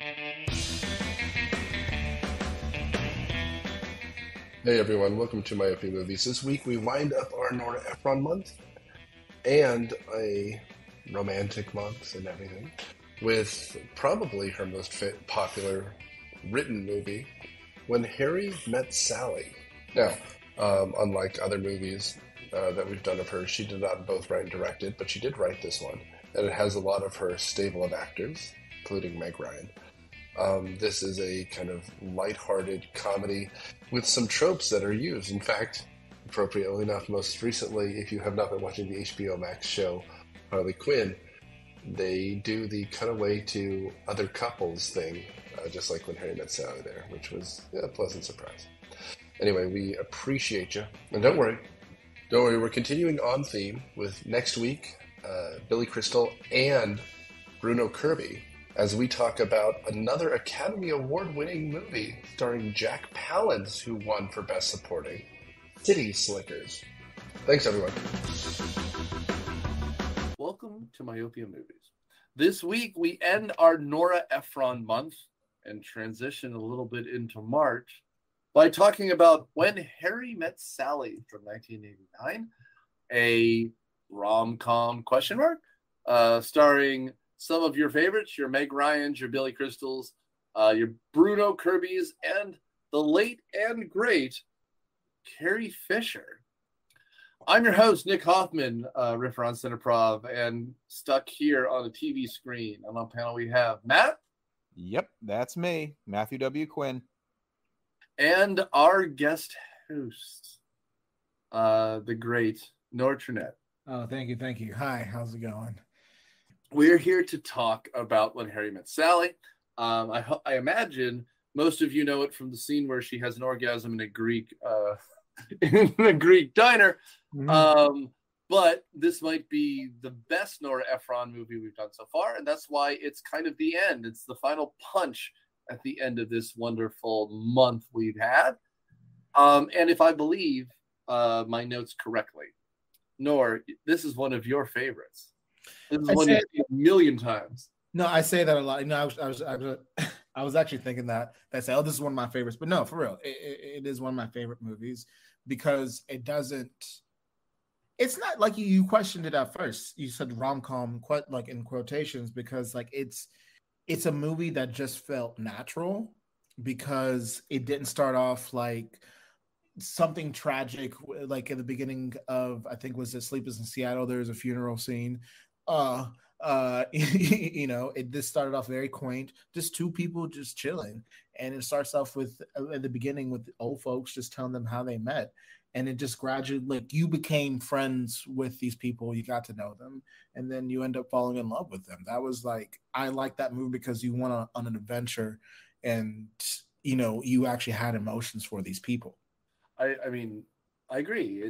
Hey everyone, welcome to Myopia Movies. This week we wind up our Nora Ephron month and a romantic month and everything with probably her most popular written movie, When Harry Met Sally. Now, unlike other movies that we've done of hers, she did not both write and direct it, but she did write this one, and it has a lot of her stable of actors, including Meg Ryan. This is a kind of lighthearted comedy with some tropes that are used. In fact, appropriately enough, most recently, if you have not been watching the HBO Max show Harley Quinn, they do the cutaway to other couples thing, just like When Harry Met Sally there, which was a pleasant surprise. Anyway, we appreciate you. And don't worry, we're continuing on theme with next week, Billy Crystal and Bruno Kirby, as we talk about another Academy Award-winning movie starring Jack Palance, who won for Best Supporting, City Slickers. Thanks, everyone. Welcome to Myopia Movies. This week, we end our Nora Ephron month and transition a little bit into March by talking about When Harry Met Sally from 1989, a rom-com starring some of your favorites, your Meg Ryans, your Billy Crystals, your Bruno Kirbys, and the late and great Carrie Fisher. I'm your host, Nick Hoffman, Riffer on Cineprov, and stuck here on a TV screen. On our panel, we have Matt. Yep, that's me, Matthew W. Quinn. And our guest host, the great Nora Trinette. Oh, thank you. Hi, how's it going? We're here to talk about When Harry Met Sally. I imagine most of you know it from the scene where she has an orgasm in a Greek diner. Mm-hmm. But this might be the best Nora Ephron movie we've done so far, and that's why it's kind of the end. It's the final punch at the end of this wonderful month we've had. And if I believe my notes correctly, Nora, this is one of your favorites. This is one you've seen a million times. No, I say that a lot. No, I was actually thinking that. I say, oh, this is one of my favorites. But no, for real, it is one of my favorite movies because it doesn't. It's not like you questioned it at first. You said rom-com, like in quotations, because like it's a movie that just felt natural because it didn't start off like something tragic. Like in the beginning of, I think was it Sleepless in Seattle, there's a funeral scene. It just started off very quaint, just two people just chilling, and it starts off with at the beginning with old folks just telling them how they met, and it just gradually, like, you became friends with these people, you got to know them, and then you end up falling in love with them. That was like, I like that movie because you went on an adventure, and you actually had emotions for these people. I mean, I agree.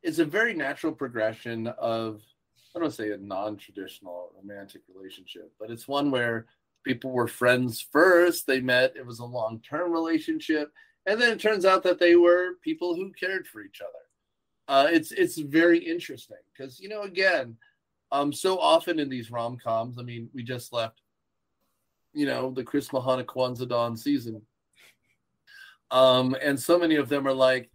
It's a very natural progression of, I don't want to say a non-traditional romantic relationship, but it's one where people were friends first. They met. It was a long-term relationship. And then it turns out that they were people who cared for each other. It's very interesting because, again, so often in these rom-coms, I mean, we just left, the Chris Mahana Kwanzaa Dawn season. And so many of them are like,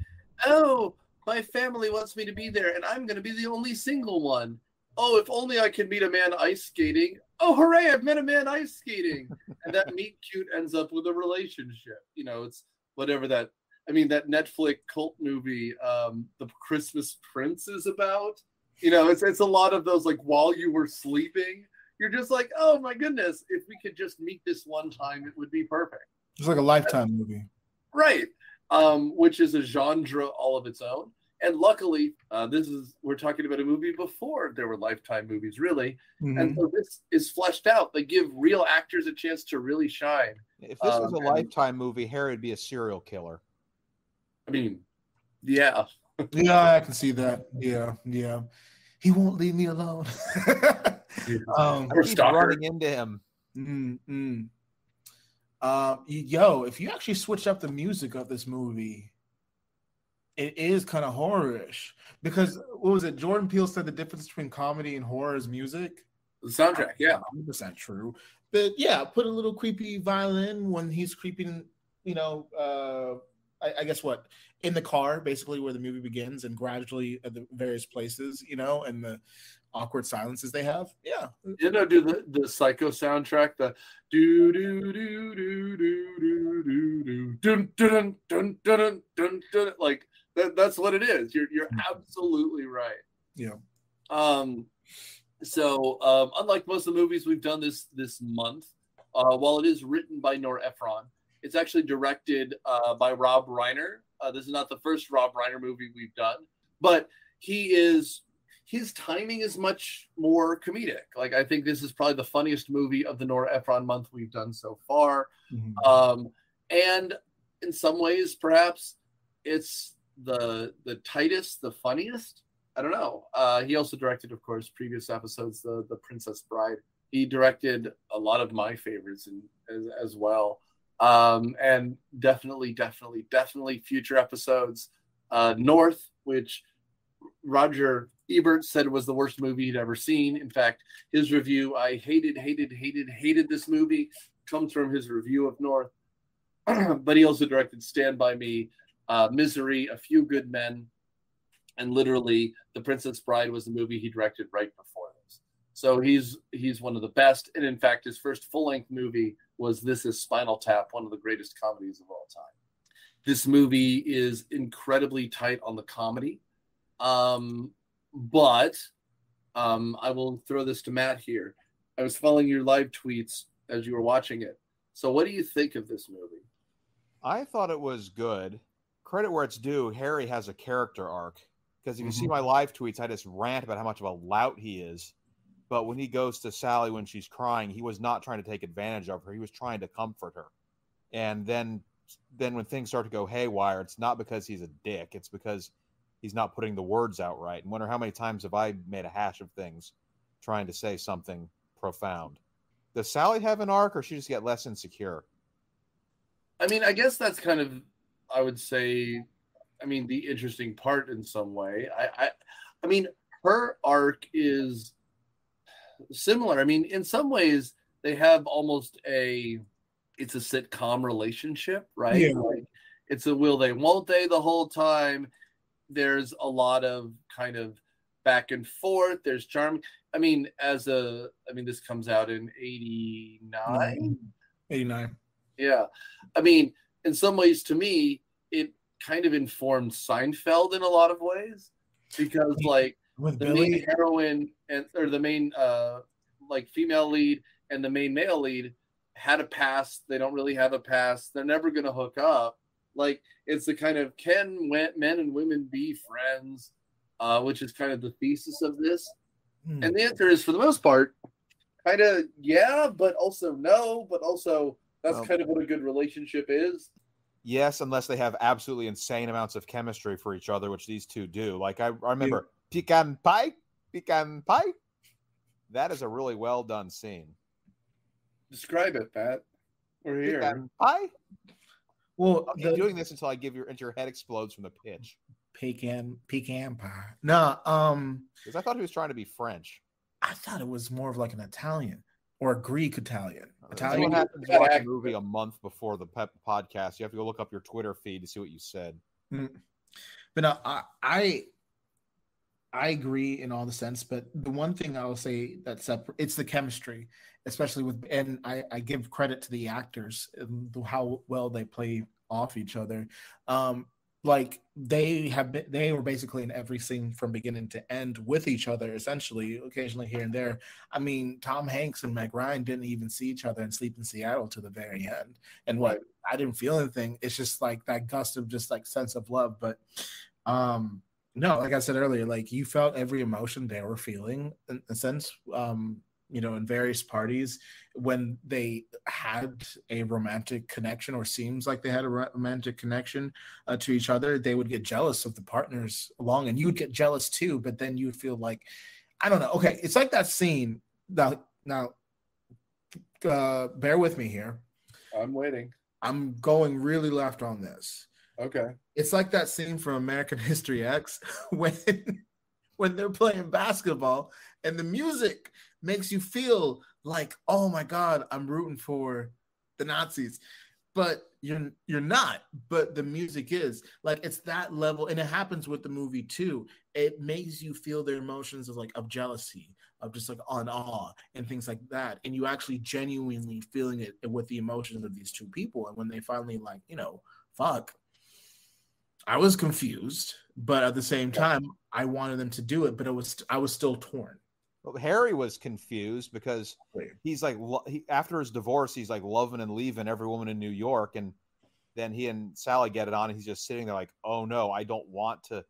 oh, my family wants me to be there and I'm going to be the only single one. Oh, if only I could meet a man ice skating. Oh, hooray, I've met a man ice skating. And that meet cute ends up with a relationship. It's whatever that Netflix cult movie, The Christmas Prince is about. It's a lot of those, like, while you were sleeping, you're just like, oh my goodness, if we could just meet this one time, it would be perfect. It's like a Lifetime movie. Right. Which is a genre all of its own. And luckily, we're talking about a movie before there were Lifetime movies, really. Mm-hmm. And so this is fleshed out. They give real actors a chance to really shine. If this was a Lifetime movie, Harry would be a serial killer. I mean, yeah. Yeah, I can see that. Yeah. He won't leave me alone. He's running into him. Mm-hmm. If you actually switch up the music of this movie, it is kind of horror-ish. Because, what was it? Jordan Peele said the difference between comedy and horror is music. The soundtrack, yeah. 100% true. But yeah, put a little creepy violin when he's creeping, I guess what, in the car, basically where the movie begins, and gradually at the various places, and the awkward silences they have. Yeah. Do the Psycho soundtrack, the do do do do do do do dun dun dun dun dun dun, like that's what it is. You're absolutely right. Yeah. So unlike most of the movies we've done this month, while it is written by Nora Ephron, it's actually directed by Rob Reiner. This is not the first Rob Reiner movie we've done, but his timing is much more comedic. Like, I think this is probably the funniest movie of the Nora Ephron month we've done so far. Mm-hmm. And in some ways, perhaps it's the tightest, the funniest. I don't know. He also directed, of course, previous episodes, the Princess Bride. He directed a lot of my favorites as well. And definitely future episodes. North, which Roger Ebert said was the worst movie he'd ever seen. In fact, his review, I hated this movie, comes from his review of North. But he also directed Stand By Me, Misery, A Few Good Men, and literally The Princess Bride was the movie he directed right before this. So he's one of the best. And in fact, his first full-length movie was This Is Spinal Tap, one of the greatest comedies of all time. This movie is incredibly tight on the comedy. But I will throw this to Matt here. I was following your live tweets as you were watching it. So what do you think of this movie? I thought it was good. Credit where it's due, Harry has a character arc. Because if you see my live tweets, I just rant about how much of a lout he is. But when he goes to Sally when she's crying, he was not trying to take advantage of her. He was trying to comfort her. And then when things start to go haywire, it's not because he's a dick. It's because he's not putting the words out right. And wonder how many times have I made a hash of things trying to say something profound. Does Sally have an arc, or she just get less insecure? I mean, I guess that's kind of, I would say, the interesting part in some way. I mean, her arc is similar. I mean, in some ways, they have almost it's a sitcom relationship, right? Yeah. Like, it's a will they, won't they the whole time. There's a lot of kind of back and forth. There's charm. This comes out in 89. 89. Yeah. I mean, in some ways, to me, it kind of informed Seinfeld in a lot of ways, because like with the Billy? main heroine or the main female lead and the main male lead had a past. They don't really have a past. They're never going to hook up. Like, it's the kind of, can men and women be friends, which is kind of the thesis of this. And the answer is, for the most part, kind of yeah, but also no, but also that's kind of what a good relationship is. Yes, unless they have absolutely insane amounts of chemistry for each other, which these two do. Like, I remember Pecan Pie. That is a really well done scene. Describe it, Pat. We're here. Pecan Pie? Well, I'll keep doing this until I give your head explodes from the pitch. Pecan pie. No, because I thought he was trying to be French. I thought it was more of like an Italian or a Greek Italian. That's what happens to watch a movie a month before the podcast. You have to go look up your Twitter feed to see what you said. But no, I agree in all the sense. But the one thing I will say that's it's the chemistry, especially with, and I give credit to the actors and how well they play off each other. Like they were basically in every scene from beginning to end with each other, essentially, occasionally here and there. I mean, Tom Hanks and Meg Ryan didn't even see each other in Sleep in Seattle to the very end. And what, I didn't feel anything. It's just like that gust of just like sense of love. But no, like I said earlier, like you felt every emotion they were feeling in a sense, in various parties when they had a romantic connection or seems like they had a romantic connection to each other. They would get jealous of the partners along, and you would get jealous too, but then you would feel like, I don't know. Okay. It's like that scene now bear with me here. I'm waiting. I'm going really left on this. Okay. It's like that scene from American History X when they're playing basketball and the music makes you feel like, oh my God, I'm rooting for the Nazis. But you're not, but the music is like, it's that level. And it happens with the movie too. It makes you feel their emotions of like, of jealousy, of just like on awe and things like that. And you actually genuinely feeling it with the emotions of these two people. And when they finally like, fuck, I was confused, but at the same time, I wanted them to do it, but I was still torn. Well, Harry was confused because he's like, after his divorce, he's like loving and leaving every woman in New York. And then he and Sally get it on, and he's just sitting there like, oh no, I don't want to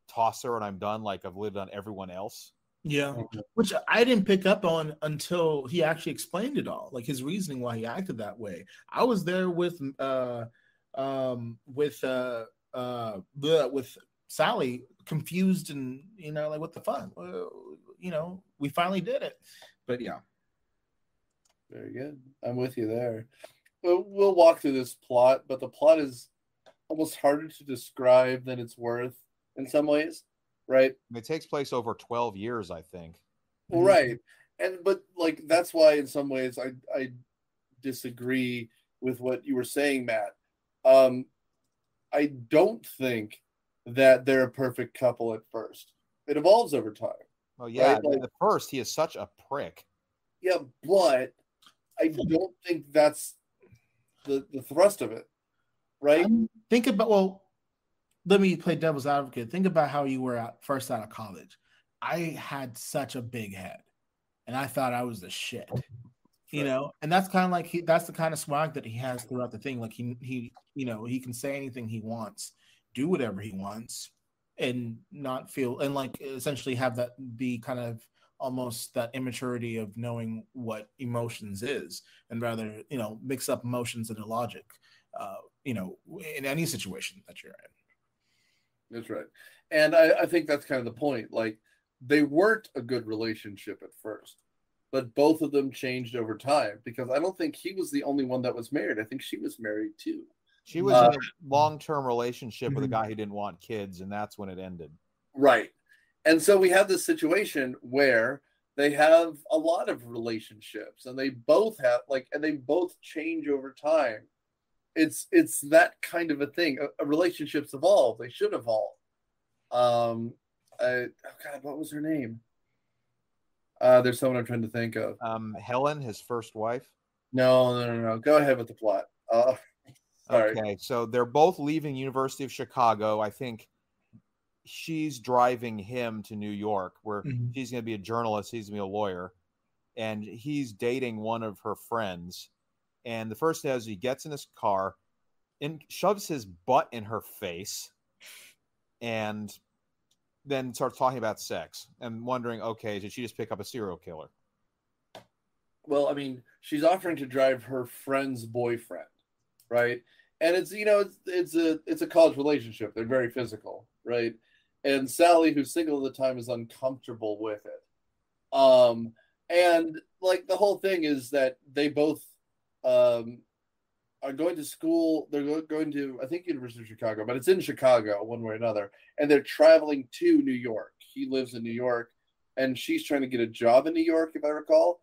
toss her and I'm done. Like I've lived on everyone else. Yeah. Which I didn't pick up on until he actually explained it all, like his reasoning why he acted that way. I was there with Sally, confused and like, what the fuck? We finally did it. But yeah. Very good. I'm with you there. We'll walk through this plot, but the plot is almost harder to describe than it's worth in some ways, right? It takes place over 12 years, I think. Well, right. But like, that's why in some ways I disagree with what you were saying, Matt. I don't think that they're a perfect couple at first. It evolves over time. Oh yeah, right? Like, at first he is such a prick. Yeah, but I don't think that's the thrust of it, right? Think about, let me play devil's advocate. Think about how you were first out of college. I had such a big head, and I thought I was the shit. And that's kind of like that's the kind of swag that he has throughout the thing. Like he can say anything he wants, do whatever he wants, and not feel, and like essentially have that be kind of almost that immaturity of knowing what emotions is, and rather mix up emotions and logic, in any situation that you're in. That's right. And I think that's kind of the point. Like, they weren't a good relationship at first, but both of them changed over time, because I don't think he was the only one that was married. I think she was married too. She was in a long-term relationship with a guy who didn't want kids, and that's when it ended. Right. And so we have this situation where they have a lot of relationships, and they both have and they both change over time. It's that kind of a thing. Relationships evolve. They should evolve. Oh God, what was her name? There's someone I'm trying to think of. Helen, his first wife. No. Go ahead with the plot. Sorry. Okay, so they're both leaving University of Chicago. I think she's driving him to New York, where she's going to be a journalist. He's going to be a lawyer, and he's dating one of her friends. And the first thing is he gets in his car and shoves his butt in her face, and then starts talking about sex and wondering, okay, did she just pick up a serial killer? Well, I mean, she's offering to drive her friend's boyfriend, right? And it's it's a college relationship. They're very physical, right? And Sally, who's single at the time, is uncomfortable with it. And like the whole thing is that they both are going to school. They're going to, I think, University of Chicago, but it's in Chicago one way or another. And they're traveling to New York. He lives in New York, and she's trying to get a job in New York, if I recall.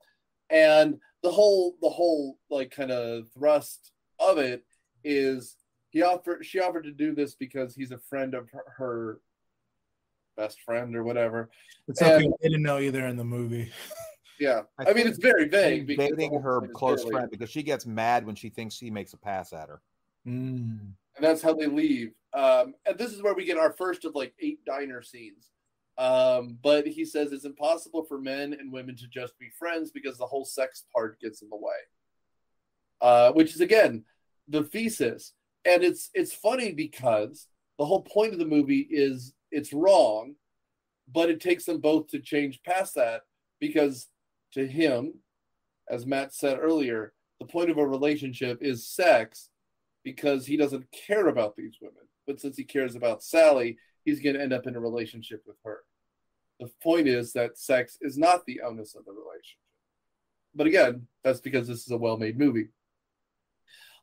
And the whole like kind of thrust of it is she offered to do this because he's a friend of her best friend or whatever. It's okay. They didn't know either in the movie. Yeah, I mean, it's very vague. Dating her close friend, because she gets mad when she thinks he makes a pass at her. And that's how they leave. And this is where we get our first of like 8 diner scenes. But he says it's impossible for men and women to just be friends because the whole sex part gets in the way. Which is, again, the thesis. And it's funny because the whole point of the movie is it's wrong, but it takes them both to change past that, because to him, as Matt said earlier, the point of a relationship is sex, because he doesn't care about these women. But since he cares about Sally, he's going to end up in a relationship with her. The point is that sex is not the onus of the relationship. But again, that's because this is a well-made movie.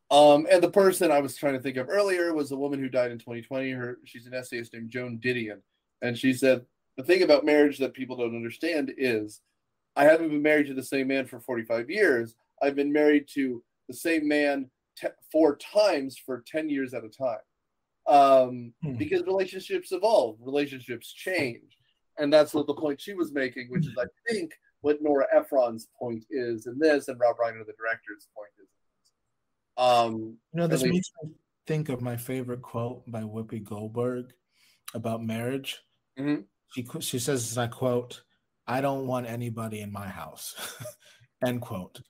And the person I was trying to think of earlier was a woman who died in 2020. She's an essayist named Joan Didion. And she said, the thing about marriage that people don't understand is I haven't been married to the same man for 45 years. I've been married to the same man 4 times for 10 years at a time. Because relationships evolve, relationships change. And that's what the point she was making, which is, I think, what Nora Ephron's point is in this, and Rob Reiner, the director's point is in this. This makes me think of my favorite quote by Whoopi Goldberg about marriage. Mm-hmm. She says, and I quote, "I don't want anybody in my house," end quote.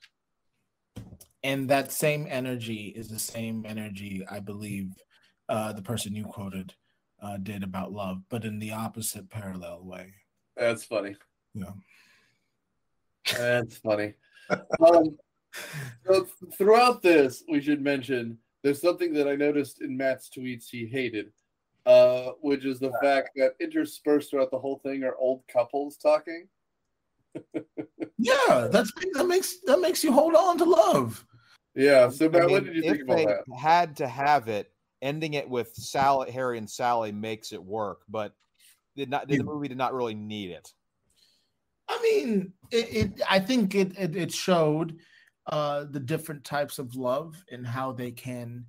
And that same energy is the same energy I believe the person you quoted did about love, but in the opposite parallel way. That's funny. Yeah. That's funny. So throughout this, we should mention there's something that I noticed in Matt's tweets he hated, which is the fact that interspersed throughout the whole thing are old couples talking. Yeah, that makes you hold on to love. Yeah. So Matt, what did you think about that? If they had to have it, ending it with Harry and Sally makes it work, but the movie did not really need it. I mean, I think it showed the different types of love and how they can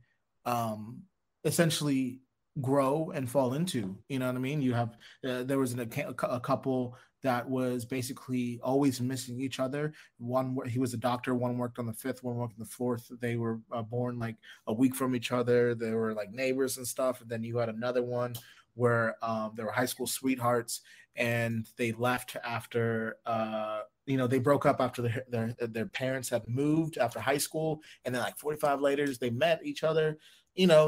essentially grow and fall into. You know what I mean? You have there was a couple that was basically always missing each other. He was a doctor. One worked on the 5th, one worked on the 4th. They were born like a week from each other. They were like neighbors and stuff. And then you had another one where they were high school sweethearts, and they left after they broke up after their parents had moved after high school, and then like 45 later they met each other.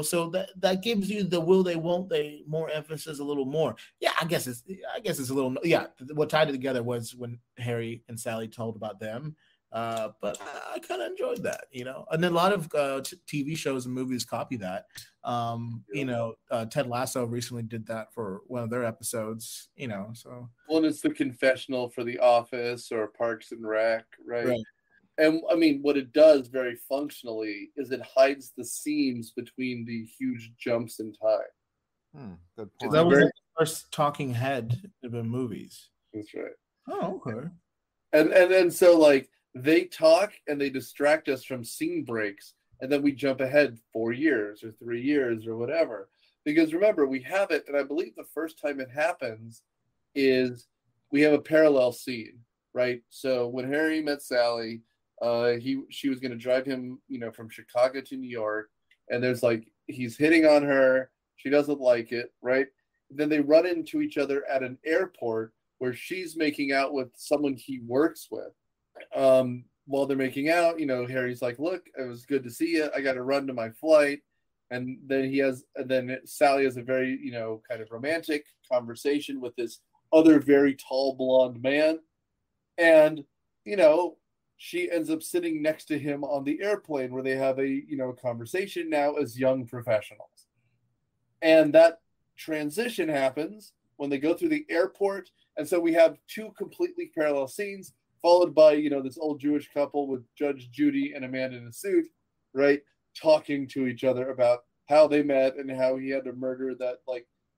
So that gives you the will they, won't they, more emphasis, a little more. Yeah, I guess it's a little. Yeah, what tied it together was when Harry and Sally told about them. But I kind of enjoyed that, And then a lot of TV shows and movies copy that. Ted Lasso recently did that for one of their episodes. So. Well, and it's the confessional for The Office or Parks and Rec, right? And I mean, what it does very functionally is it hides the seams between the huge jumps in time. Good point. That was the first talking head in movies. That's right. Oh, okay. And so like they talk and they distract us from scene breaks, and then we jump ahead 4 years or 3 years or whatever. Because remember, we have it, and I believe the first time it happens is we have a parallel scene, right? So when Harry met Sally, she was going to drive him, from Chicago to New York, and there's like he's hitting on her. She doesn't like it, right? Then they run into each other at an airport where she's making out with someone he works with. While they're making out, Harry's like, "Look, it was good to see you. I got to run to my flight." And then Sally has a very, kind of romantic conversation with this other very tall blonde man, and she ends up sitting next to him on the airplane where they have a conversation now as young professionals. And that transition happens when they go through the airport, and so we have 2 completely parallel scenes, followed by this old Jewish couple with Judge Judy and a man in a suit, right, talking to each other about how they met and how he had to murder that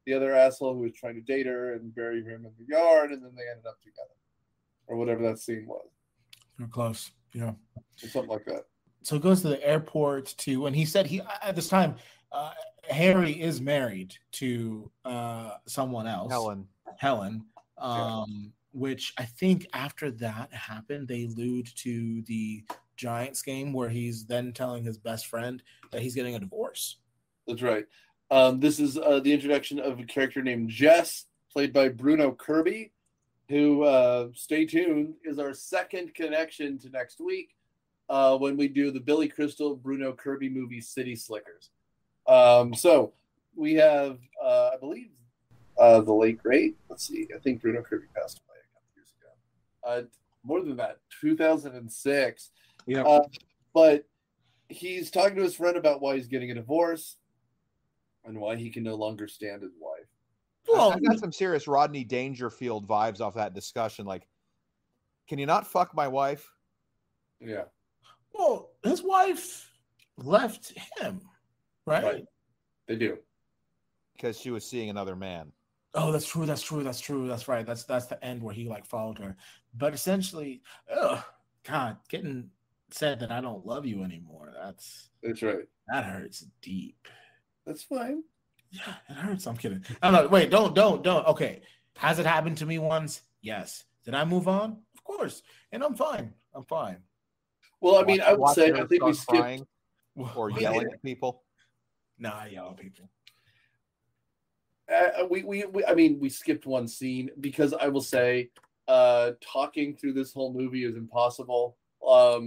the other asshole who was trying to date her and bury him in the yard, and then they ended up together, or whatever that scene was. You're close, yeah, or something like that. So it goes to the airport and he said at this time, Harry is married to someone else, Helen. Which I think after that happened, they allude to the Giants game where he's then telling his best friend that he's getting a divorce. That's right. This is the introduction of a character named Jess, played by Bruno Kirby, who, stay tuned, is our second connection to next week when we do the Billy Crystal Bruno Kirby movie City Slickers. So we have, I believe, the late great, let's see, I think Bruno Kirby passed away a couple years ago. More than that, 2006. Yeah. But he's talking to his friend about why he's getting a divorce and why he can no longer stand his wife. Well, I got some serious Rodney Dangerfield vibes off that discussion. Like, can you not fuck my wife? Yeah. Well, his wife left him, right? They do. Because she was seeing another man. Oh, that's true. That's true. That's true. That's right. That's the end where he like followed her. But essentially, God, getting said that I don't love you anymore. That's right. That hurts deep. That's fine. Yeah, it hurts. I'm kidding. I don't know. Wait, don't. Okay. Has it happened to me once? Yes. Did I move on? Of course. And I'm fine. I'm fine. Well, I mean, I would say I think we crying skipped or yelling at people. No, I yell at people. We skipped one scene because I will say talking through this whole movie is impossible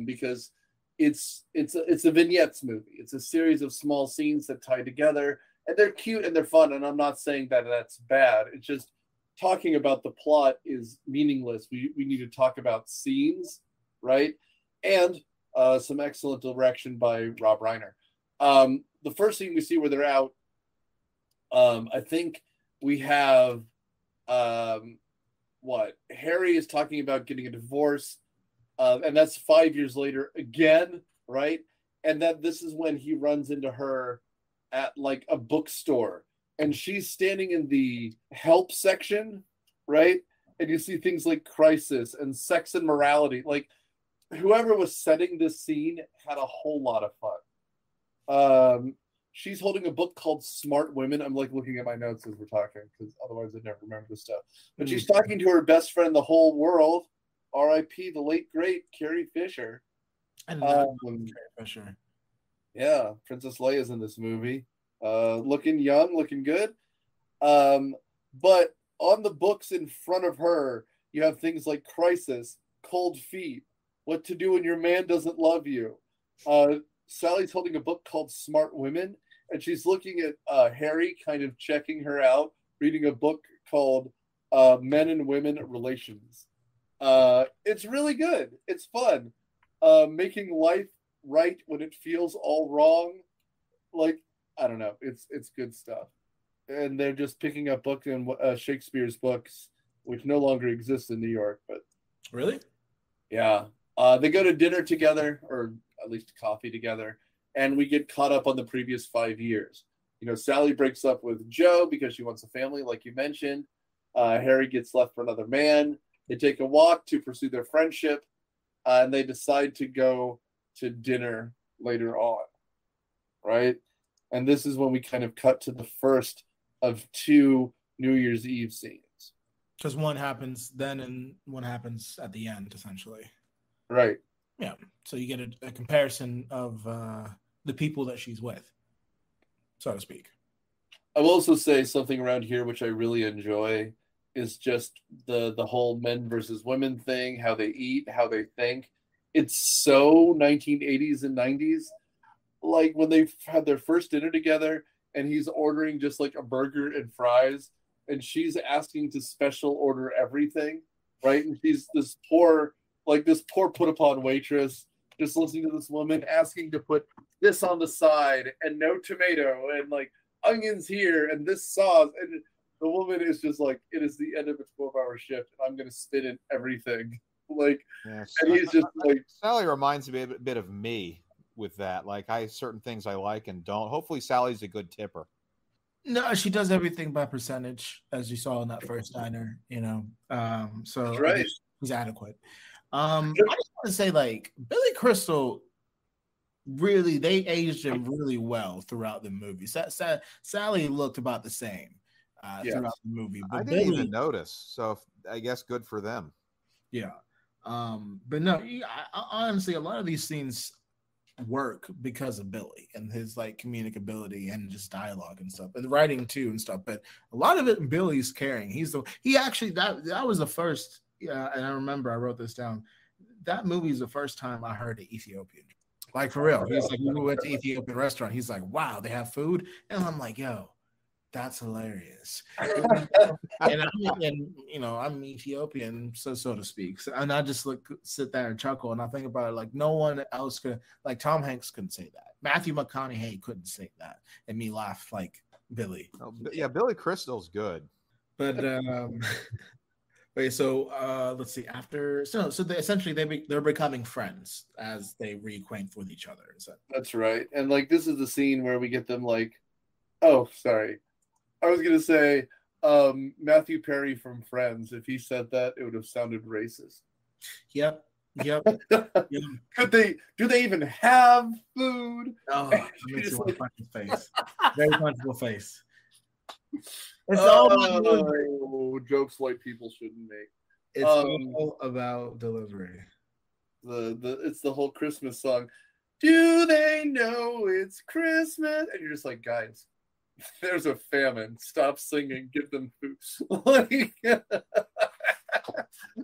because it's a vignettes movie. It's a series of small scenes that tie together, and they're cute and they're fun, and I'm not saying that that's bad. It's just talking about the plot is meaningless. We need to talk about scenes, right? And some excellent direction by Rob Reiner. The first scene we see where they're out, I think we have Harry is talking about getting a divorce, and that's 5 years later again, right? And then this is when he runs into her at like a bookstore, and she's standing in the help section, right? And you see things like crisis and sex and morality. Like whoever was setting this scene had a whole lot of fun. She's holding a book called Smart Women. I'm like looking at my notes as we're talking because otherwise I'd never remember this stuff. But she's talking to her best friend in the whole world, R.I.P. the late great Carrie Fisher. Carrie Fisher. Yeah, Princess Leia's in this movie. Looking young, looking good. But on the books in front of her, you have things like Crisis, Cold Feet, What to Do When Your Man Doesn't Love You. Sally's holding a book called Smart Women, and she's looking at Harry, kind of checking her out, reading a book called Men and Women Relations. It's really good. It's fun. Making life right when it feels all wrong. Like, I don't know. It's good stuff. And they're just picking up books in Shakespeare's books, which no longer exist in New York. But really? Yeah. They go to dinner together, or at least coffee together, and we get caught up on the previous 5 years. You know, Sally breaks up with Joe because she wants a family, like you mentioned. Harry gets left for another man. They take a walk to pursue their friendship, and they decide to go to dinner later on, right? And this is when we kind of cut to the first of two New Year's Eve scenes. Because one happens then and one happens at the end, essentially. Right. Yeah. So you get a comparison of the people that she's with, so to speak. I will also say something around here which I really enjoy is just the whole men versus women thing, how they eat, how they think. It's so 1980s and 90s. Like when they had their first dinner together and he's ordering just like a burger and fries and she's asking to special order everything, right? And she's this poor put upon waitress just listening to this woman asking to put this on the side and no tomato and like onions here and this sauce. And the woman is just like, it is the end of a 12-hour shift and I'm going to spit in everything. Like, yes. And he's just like, Sally reminds me a bit of me with that. Like, certain things I like and don't. Hopefully Sally's a good tipper. No, she does everything by percentage, as you saw in that first diner, you know. So right. She's adequate. I just want to say, like, Billy Crystal, really, they aged him really well throughout the movie. Sally looked about the same throughout the movie. But I didn't even notice, so I guess good for them. Yeah. But no, honestly, a lot of these scenes work because of Billy and his like comedic ability and just dialogue and stuff, and the writing too and stuff. But a lot of it, Billy's carrying. He actually that was the first. Yeah, and I remember I wrote this down. That movie is the first time I heard the Ethiopian. Like for real. He's like, we went to Ethiopian restaurant. He's like, wow, they have food, and I'm like, yo, that's hilarious. and you know, I'm Ethiopian, so to speak. And I just sit there and chuckle, and I think about it like no one else could. Like Tom Hanks couldn't say that. Matthew McConaughey couldn't say that, and me laugh like Billy. Oh, yeah, Billy Crystal's good. But wait, so let's see. So they essentially they're becoming friends as they reacquaint with each other. That's right. And like this is the scene where we get them like, oh, sorry. I was gonna say Matthew Perry from Friends. If he said that, it would have sounded racist. Yep. Yep. Do they even have food? Oh, it makes you want to punch his face. Very punchable face. It's jokes white people shouldn't make. It's all about delivery. It's the whole Christmas song. Do they know it's Christmas? And you're just like, guys, there's a famine. Stop singing. Give them food.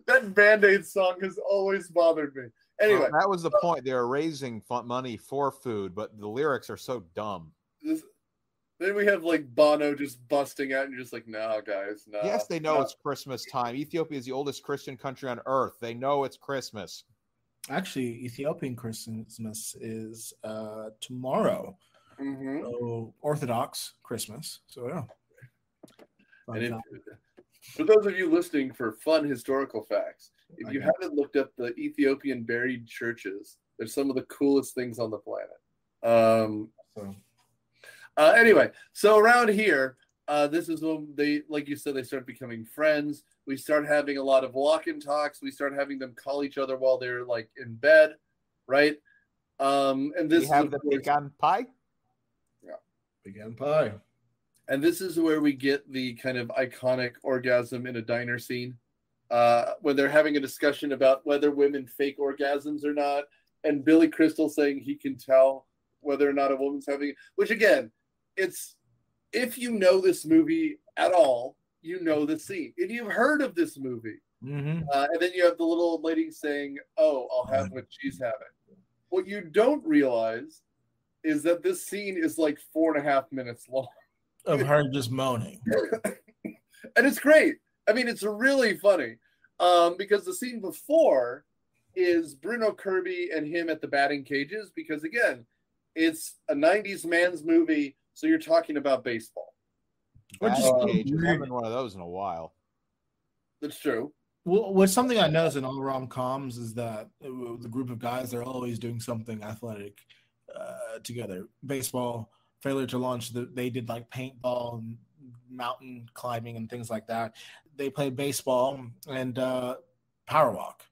That Band-Aid song has always bothered me. Anyway, that was the point. They were raising money for food, but the lyrics are so dumb. Then we have like Bono just busting out, and you're just like, "No, guys, no." Yes, they know it's Christmas time. Ethiopia is the oldest Christian country on earth. They know it's Christmas. Actually, Ethiopian Christmas is tomorrow. Mm-hmm. So Orthodox Christmas. So yeah. And for those of you listening for fun historical facts, if you haven't looked up the Ethiopian buried churches, they're some of the coolest things on the planet. Anyway, so around here, this is when they, like you said, they start becoming friends. We start having a lot of walk-in talks. We start having them call each other while they're like in bed, right? And this we have the pecan pie. Yeah, pecan pie. And this is where we get the kind of iconic orgasm in a diner scene, when they're having a discussion about whether women fake orgasms or not, and Billy Crystal saying he can tell whether or not a woman's having it, which again, it's, if you know this movie at all, you know the scene. If you've heard of this movie, and then you have the little old lady saying, "Oh, I'll have what she's having." What you don't realize is that this scene is like 4.5 minutes long. Of her just moaning. And it's great. I mean, it's really funny. Because the scene before is Bruno, Kirby, and him at the batting cages, because again, it's a 90s man's movie, so you're talking about baseball. Batting cages. I haven't been one of those in a while. That's true. Well, what's something I notice in all rom-coms is that the group of guys, they're always doing something athletic together. Baseball, Failure to Launch, they did like paintball and mountain climbing and things like that. They played baseball and power walk.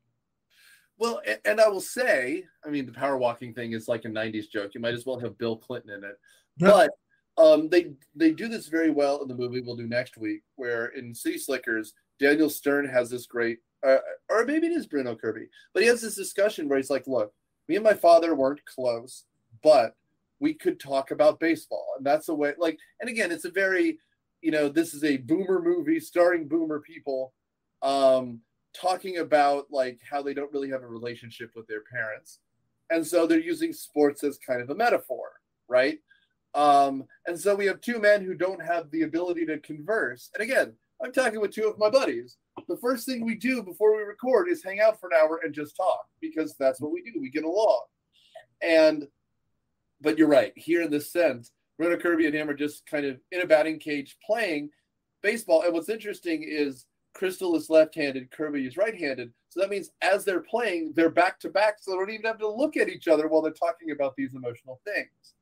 Well, and I will say, I mean, the power walking thing is like a 90s joke. You might as well have Bill Clinton in it. Yeah. But they do this very well in the movie we'll do next week, where in City Slickers, Daniel Stern has this great, or maybe it is Bruno Kirby, but he has this discussion where he's like, look, me and my father weren't close, but we could talk about baseball. And that's a way, like, and again, it's a very, this is a boomer movie starring boomer people, talking about like how they don't really have a relationship with their parents. And so they're using sports as kind of a metaphor, right? And so we have two men who don't have the ability to converse. And again, I'm talking with two of my buddies. The first thing we do before we record is hang out for an hour and just talk, because that's what we do. We get along. But you're right. Here in this sense, Bruno Kirby and him are just kind of in a batting cage playing baseball. And what's interesting is Crystal is left-handed, Kirby is right-handed. So that means as they're playing, they're back-to-back, so they don't even have to look at each other while they're talking about these emotional things.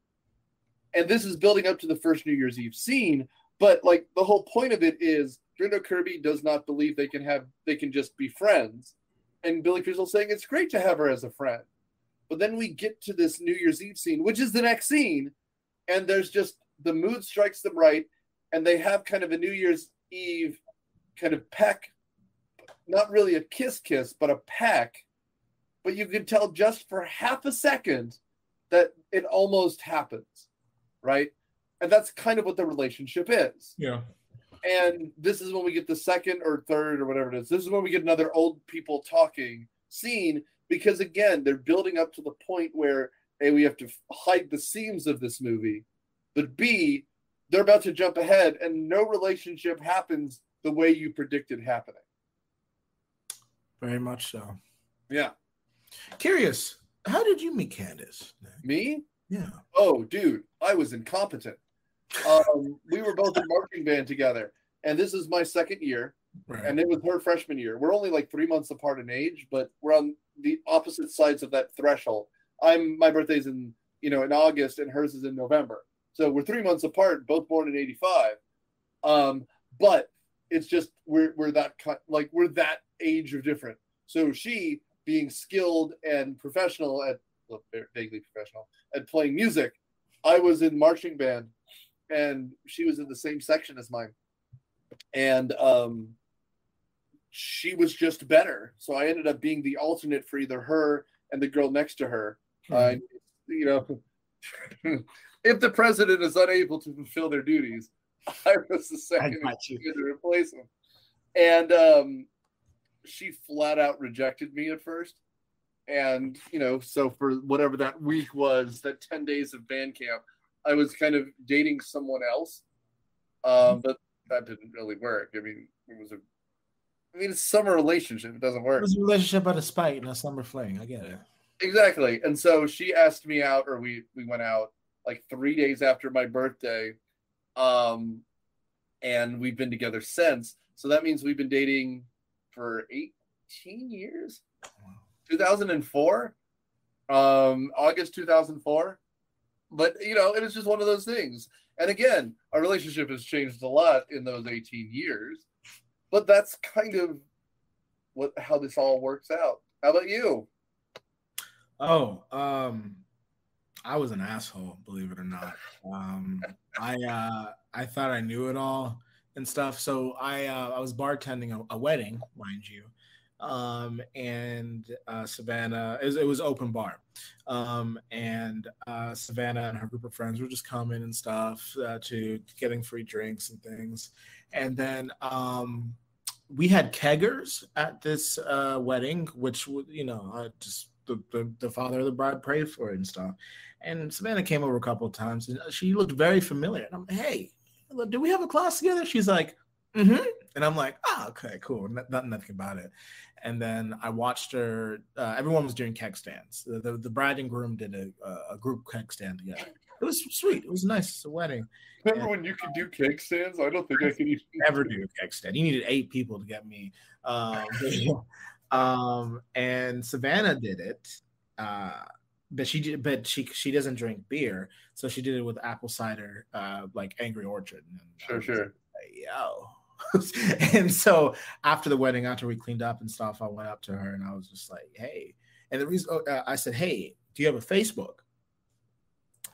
And this is building up to the first New Year's Eve scene, but like the whole point of it is Bruno Kirby does not believe they can just be friends. And Billy Crystal saying it's great to have her as a friend. But then we get to this New Year's Eve scene, which is the next scene, and there's just the mood strikes them right, and they have kind of a New Year's Eve kind of peck, not really a kiss, but a peck. But you can tell just for half a second that it almost happens, right? And that's kind of what the relationship is. Yeah. And this is when we get the second or third or whatever it is. This is when we get another old people talking scene, because again, they're building up to the point where A, we have to hide the seams of this movie, but B, they're about to jump ahead and no relationship happens the way you predicted happening. Very much so. Yeah. Curious, how did you meet Candace? Me? Yeah. Oh, dude, I was incompetent. We were both in marching band together, and this is my second year, right. And it was her freshman year. We're only like 3 months apart in age, but we're on the opposite sides of that threshold. My birthday's in August, and hers is in November, so we're 3 months apart, both born in '85. But It's just we're we're that age of different. So she being skilled and professional at well, vaguely professional at playing music, I was in marching band, and she was in the same section as mine, and she was just better. So I ended up being the alternate for either her and the girl next to her. You know, if the president is unable to fulfill their duties, I was the second to replace him. And she flat out rejected me at first. And, you know, so for whatever that week was, that 10 days of band camp, I was kind of dating someone else. But that didn't really work. I mean, it's a summer relationship. It doesn't work. It was a relationship out of spite and a summer fling. I get it. Exactly. And so she asked me out, or we went out like 3 days after my birthday. And we've been together since. So that means we've been dating for 18 years. 2004. August 2004. But, you know, it is just one of those things. And again, our relationship has changed a lot in those 18 years. But that's kind of how this all works out. How about you? Oh, I was an asshole, believe it or not. I thought I knew it all and stuff. So I was bartending a wedding, mind you. And Savannah, it was open bar. And Savannah and her group of friends were just coming and stuff to getting free drinks and things. And then we had keggers at this wedding, which, you know, just the father of the bride prayed for it and stuff. And Savannah came over a couple of times, and she looked very familiar. And I'm like, hey, do we have a class together? She's like, mm-hmm. And I'm like, okay, cool. Nothing about it. And then I watched her. Everyone was doing keg stands. The bride and groom did a group keg stand together. It was sweet. It was nice. It's a wedding. Remember when you could do keg stands? I don't think I could even ever do a keg stand. You needed 8 people to get me. And Savannah did it. But she doesn't drink beer, so she did it with apple cider, like Angry Orchard. And sure. Like, yo. And so after the wedding, after we cleaned up and stuff, I went up to her and I was just like, hey. And the reason I said, hey, do you have a Facebook?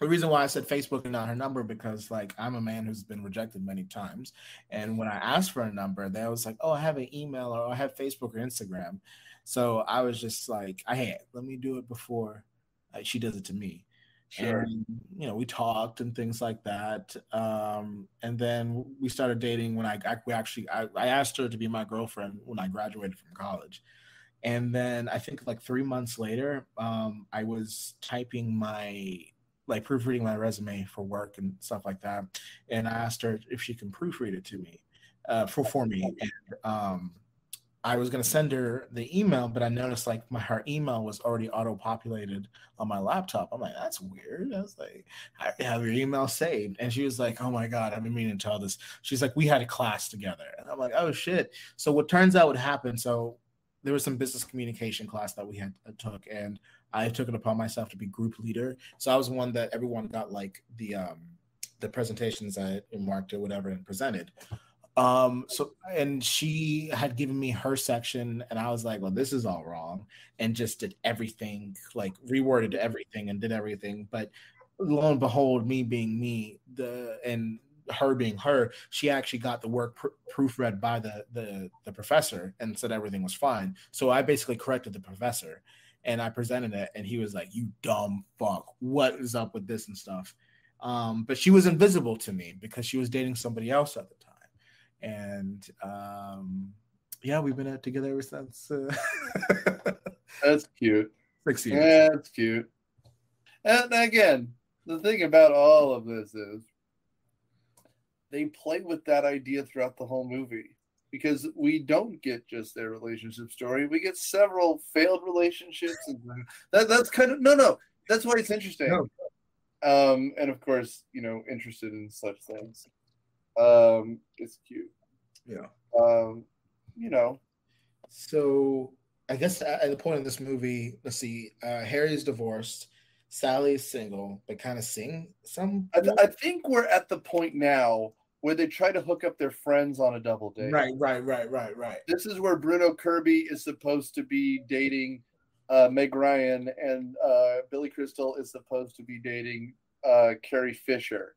The reason why I said Facebook and not her number, because like I'm a man who's been rejected many times. And when I asked for a number, they was like, oh, I have an email, or I have Facebook or Instagram. So I was just like, let me do it before she does it to me. Sure. And, you know, we talked and things like that. And then we started dating when I asked her to be my girlfriend when I graduated from college. And then I think like 3 months later, I was proofreading my resume for work and stuff like that. And I asked her if she can proofread it to me, for me. And I was going to send her the email, but I noticed like her email was already auto-populated on my laptop. I'm like, that's weird. I was like, I have your email saved. And she was like, oh my God, I've been meaning to tell this. She's like, we had a class together. And I'm like, oh shit. So what turns out would happen. So there was some business communication class that we had took, and I took it upon myself to be group leader. So I was one that everyone got like the presentations I marked or whatever and presented. And she had given me her section, and I was like, well, this is all wrong, and just did everything, like reworded everything and did everything. But lo and behold, me being me, and her being her, she actually got the work proofread by the professor and said everything was fine. So I basically corrected the professor, and I presented it, and he was like, you dumb fuck, what is up with this and stuff. But she was invisible to me because she was dating somebody else at the time. And yeah, we've been together ever since. That's cute. 6 years. That's cute. And again, the thing about all of this is they play with that idea throughout the whole movie, because we don't get just their relationship story. We get several failed relationships. And that's kind of, no, that's why it's interesting. No. And of course, you know, interested in such things. It's cute. Yeah. You know. So I guess at the point of this movie, let's see, Harry's divorced, Sally's single, but kind of sing some. I think we're at the point now where they try to hook up their friends on a double date. Right. This is where Bruno Kirby is supposed to be dating Meg Ryan, and Billy Crystal is supposed to be dating Carrie Fisher.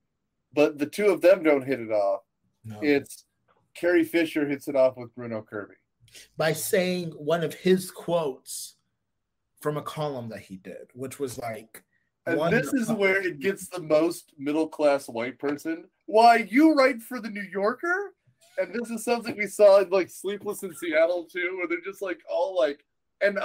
But the two of them don't hit it off. No. It's Carrie Fisher hits it off with Bruno Kirby. By saying one of his quotes from a column that he did, which was like... And this is where it gets the most middle-class white person. Why, you write for the New Yorker? And this is something we saw in like Sleepless in Seattle too, where they're just like all like, and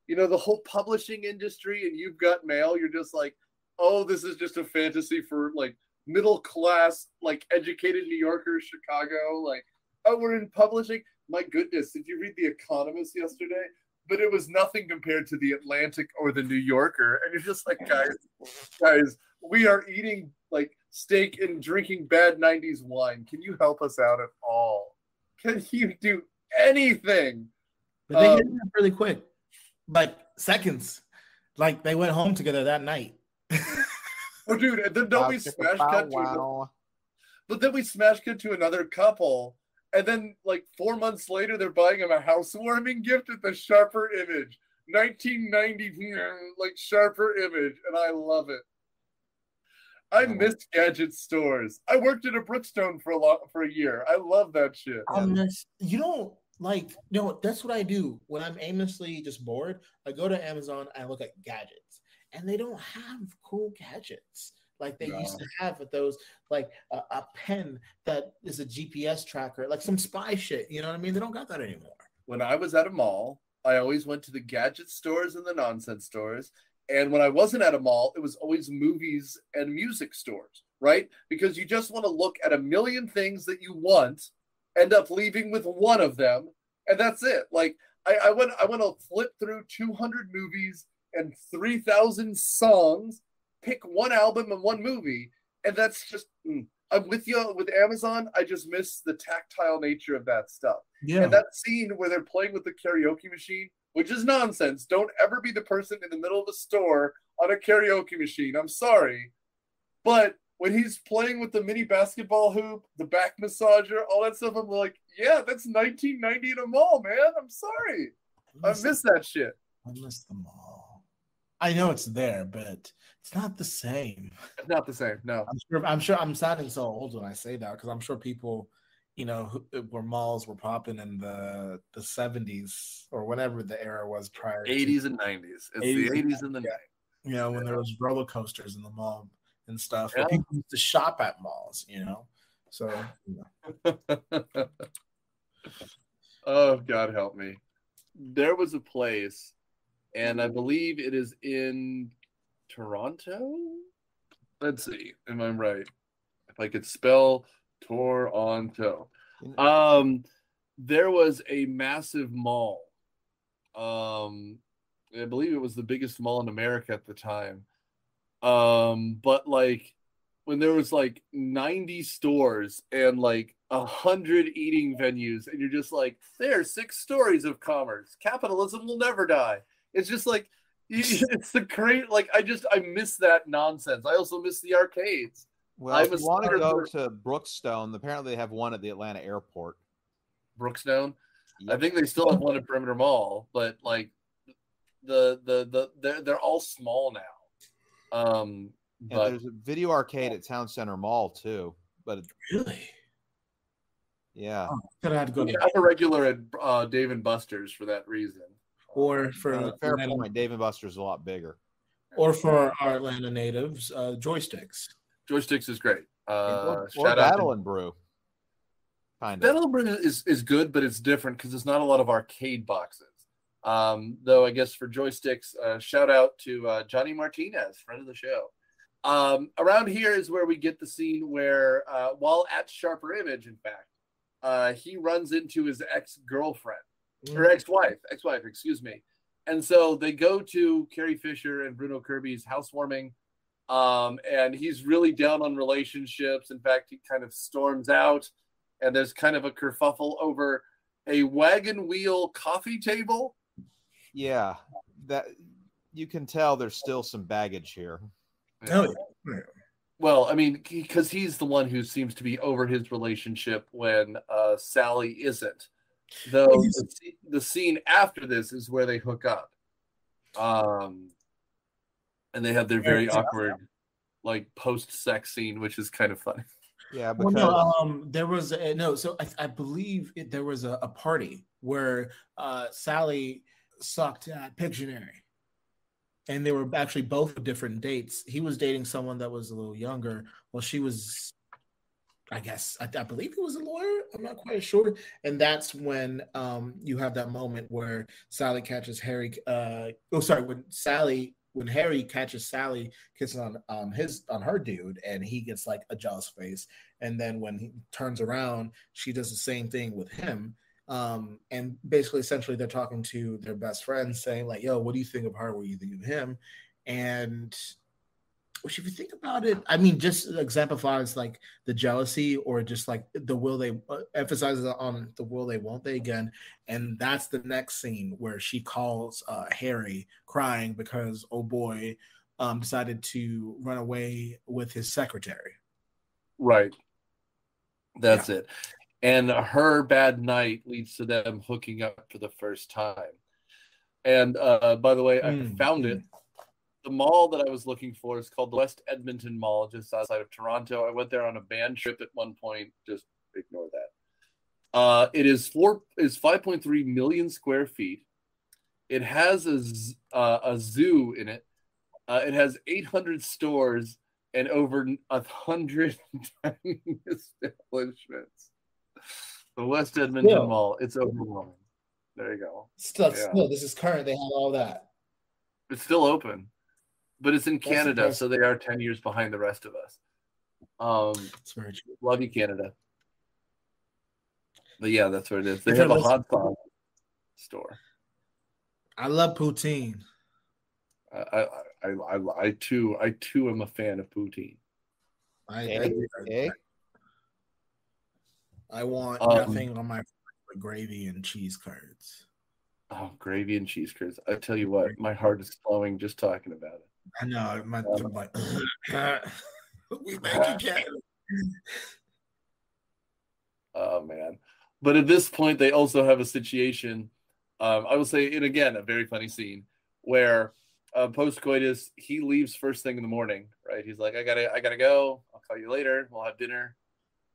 you know, the whole publishing industry and You've Got Mail, you're just like, oh, this is just a fantasy for like middle-class, like educated New Yorkers, Chicago. Like, oh, we're in publishing. My goodness, did you read The Economist yesterday? But it was nothing compared to The Atlantic or The New Yorker. And you're just like, guys, we are eating like steak and drinking bad 90s wine. Can you help us out at all? Can you do anything? But they hit it up really quick. Like seconds. Like they went home together that night. Oh, dude, and then don't we smash cut to but then we smash cut to another couple. And then, like 4 months later, they're buying him a housewarming gift at the Sharper Image, 1990, like Sharper Image, and I love it. I miss gadget stores. I worked at a Brookstone for a year. I love that shit. You don't like, no, that's what I do when I'm aimlessly just bored. I go to Amazon and I look at gadgets, and they don't have cool gadgets like they used to have with those, like a pen that is a GPS tracker, like some spy shit. You know what I mean? They don't got that anymore. When I was at a mall, I always went to the gadget stores and the nonsense stores. And when I wasn't at a mall, it was always movies and music stores, right? Because you just want to look at a million things that you want, end up leaving with one of them, and that's it. Like I went to flip through 200 movies and 3,000 songs, pick one album and one movie, and that's just I'm with you with Amazon. I just miss the tactile nature of that stuff. Yeah. And that scene where they're playing with the karaoke machine, which is nonsense. Don't ever be the person in the middle of the store on a karaoke machine. I'm sorry. But when he's playing with the mini basketball hoop, the back massager, all that stuff, I'm like, yeah, that's 1990 in a mall, man. I'm sorry. I miss that shit. I miss the mall. I know it's there, but it's not the same. It's not the same, no. I'm sure I'm sounding so old when I say that, because I'm sure people, you know, where malls were popping in the 70s or whatever the era was prior. 80s and 90s. It's the 80s and the 90s. You know, when there was roller coasters in the mall and stuff. Yeah. People used to shop at malls, you know. So, you know. Oh, God help me. There was a place, and I believe it is in Toronto. Let's see. Am I right? If I could spell Toronto. There was a massive mall. I believe it was the biggest mall in America at the time. But like when there was like 90 stores and like 100 eating venues, and you're just like, there are 6 stories of commerce. Capitalism will never die. It's just like, it's the great, like, I miss that nonsense. I also miss the arcades. Well, if you want to go to Brookstone, apparently they have one at the Atlanta airport. Brookstone? Yep. I think they still have one at Perimeter Mall, but like they're all small now. But there's a video arcade at Town Center Mall too. But really? Yeah. I had to go. I'm a regular at Dave & Buster's for that reason. Or for fair point, Dave & Buster's is a lot bigger. Or for our Atlanta natives, Joysticks. Joysticks is great. Or Battle and Brew. Kind of. Battle and Brew is good, but it's different because there's not a lot of arcade boxes. Though I guess for Joysticks, shout out to Johnny Martinez, friend of the show. Around here is where we get the scene where, while at Sharper Image, in fact, he runs into his ex-girlfriend, or ex-wife, excuse me. And so they go to Carrie Fisher and Bruno Kirby's housewarming, and he's really down on relationships. In fact, he kind of storms out, and there's kind of a kerfuffle over a wagon wheel coffee table. Yeah, that you can tell there's still some baggage here. Oh, yeah. Well, I mean, because he's the one who seems to be over his relationship when Sally isn't. Though the scene after this is where they hook up, and they have their very awkward, like post-sex scene, which is kind of funny. Yeah, because there was So I believe there was a party where Sally sucked at Pictionary, and they were actually both different dates. He was dating someone that was a little younger, while she was, I guess, I believe he was a lawyer. I'm not quite sure. And that's when you have that moment where Sally catches Harry. When Harry catches Sally kissing on her dude, and he gets like a jealous face. And then when he turns around, she does the same thing with him. And basically, essentially, they're talking to their best friend, saying like, "Yo, what do you think of her? What do you think of him?" And which, if you think about it, I mean, just exemplifies like the jealousy, or just like the will they emphasizes on the will they won't they again. And that's the next scene where she calls Harry crying because oh boy decided to run away with his secretary. Right. That's it. And her bad night leads to them hooking up for the first time. And by the way, I found it. The mall that I was looking for is called the West Edmonton Mall, just outside of Toronto. I went there on a band trip at one point. Just ignore that. It is 5.3 million square feet. It has a zoo in it. It has 800 stores and over 100 dining establishments. The West Edmonton Mall. It's overwhelming. There you go. Still, this is current. They have all that. It's still open. But it's in Canada, so they are 10 years behind the rest of us. That's very true. Love you, Canada. But yeah, that's what it is. They have a hot dog store. I love poutine. I too am a fan of poutine. I want nothing on my but gravy and cheese curds. Oh, gravy and cheese curds. I tell you what, my heart is flowing just talking about it. I know. I'm like, we make it again. Oh, man. But at this point, they also have a situation, I will say, and again, a very funny scene, where post-coitus, he leaves first thing in the morning, right? He's like, I gotta go. I'll call you later. We'll have dinner.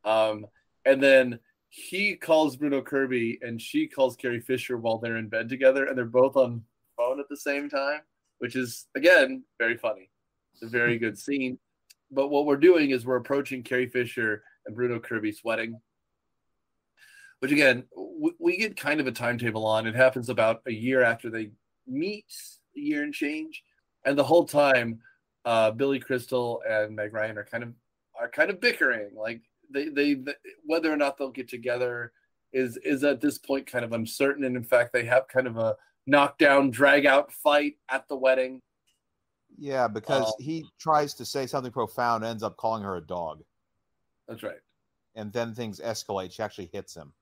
And then he calls Bruno Kirby, and she calls Carrie Fisher while they're in bed together, and they're both on phone at the same time, which is, again, very funny. It's a very good scene. But what we're doing is we're approaching Carrie Fisher and Bruno Kirby's wedding, which, again, we get kind of a timetable on. It happens about a year after they meet, a year and change. And the whole time, Billy Crystal and Meg Ryan are kind of bickering. Like, they whether or not they'll get together is at this point kind of uncertain. And in fact, they have kind of a knockdown, drag out fight at the wedding. Yeah, because he tries to say something profound, ends up calling her a dog. That's right. And then things escalate. She actually hits him.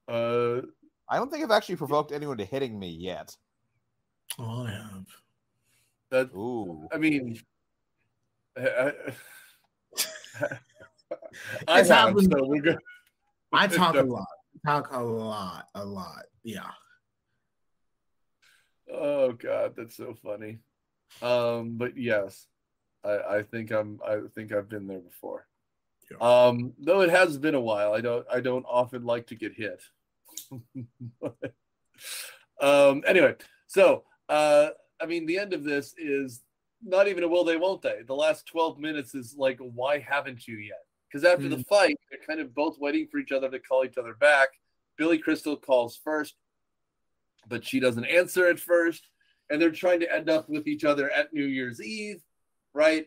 I don't think I've actually provoked anyone to hitting me yet. Oh, I have. Ooh. I mean, I talk a lot. A lot. Yeah. Oh God, that's so funny. But yes, I think I've been there before. Yeah. Though it has been a while. I don't often like to get hit. Anyway, so I mean, the end of this is not even a will they won't they. The last 12 minutes is like, why haven't you yet? Because after the fight, they're kind of both waiting for each other to call each other back. Billy Crystal calls first, but she doesn't answer at first. And they're trying to end up with each other at New Year's Eve, right?